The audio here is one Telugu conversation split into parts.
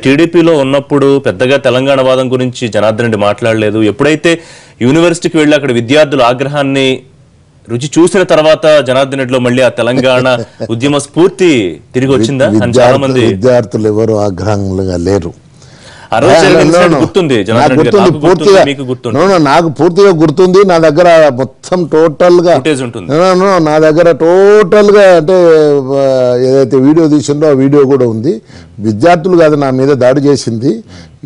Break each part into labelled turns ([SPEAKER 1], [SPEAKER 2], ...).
[SPEAKER 1] టీడీపీలో ఉన్నప్పుడు పెద్దగా తెలంగాణ వాదం గురించి జనార్దన్ రెడ్డి మాట్లాడలేదు. ఎప్పుడైతే యూనివర్సిటీకి వెళ్ళి అక్కడ విద్యార్థుల ఆగ్రహాన్ని రుచి చూసిన తర్వాత జనార్దన్ రెడ్డిలో మళ్ళీ ఆ తెలంగాణ ఉద్యమ స్ఫూర్తి తిరిగి వచ్చిందా అని చాలా మంది
[SPEAKER 2] విద్యార్థులు ఎవరు ఆగ్రహంగా లేరు. నాకు పూర్తిగా గుర్తుంది. నా దగ్గర మొత్తం టోటల్ గా అంటే ఏదైతే వీడియో తీసిందో ఆ వీడియో కూడా ఉంది. విద్యార్థులు కాదు నా మీద దాడి చేసింది.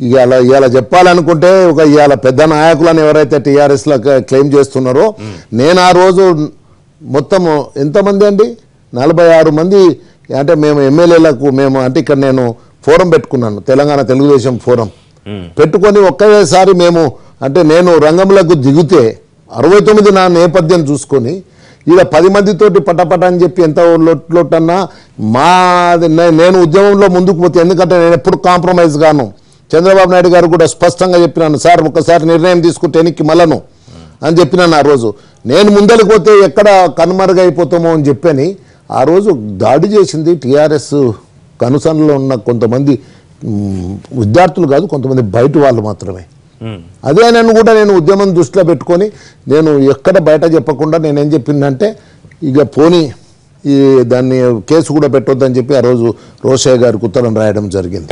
[SPEAKER 2] ఇవాళ చెప్పాలనుకుంటే ఇవాళ పెద్ద నాయకులను ఎవరైతే టీఆర్ఎస్ లో క్లెయిమ్ చేస్తున్నారో నేను ఆ రోజు మొత్తం ఎంతమంది అండి 46 మంది అంటే మేము ఎమ్మెల్యేలకు అంటే ఇక్కడ నేను ఫోరం పెట్టుకున్నాను, తెలంగాణ తెలుగుదేశం ఫోరం పెట్టుకొని ఒక్కసారి మేము అంటే నేను రంగంలోకి దిగితే 69 నా నేపథ్యం చూసుకొని ఇలా 10 మందితోటి పటపట అని చెప్పి ఎంత లొట్టన్నా నేను ఉద్యమంలో ముందుకు పోతే, ఎందుకంటే నేను ఎప్పుడు కాంప్రమైజ్ గాను. చంద్రబాబు నాయుడు గారు కూడా స్పష్టంగా చెప్పినాను, సార్ ఒకసారి నిర్ణయం తీసుకుంటే ఎన్నికి మళ్ళను అని చెప్పినాను. ఆ రోజు నేను ముందరికి పోతే ఎక్కడ కనుమరుగైపోతామో అని చెప్పని ఆ రోజు దాడి చేసింది టీఆర్ఎస్ కనుసనలో ఉన్న కొంతమంది విద్యార్థులు కాదు, కొంతమంది బయట వాళ్ళు మాత్రమే. అదే నన్ను కూడా నేను ఉద్యమం దృష్టిలో పెట్టుకొని నేను ఎక్కడ బయట చెప్పకుండా నేనేం చెప్పిందంటే ఇక పోనీ దాన్ని కేసు కూడా పెట్టొద్దని చెప్పి ఆ రోజు రోషయ్య గారికి ఉత్తరం రాయడం జరిగింది.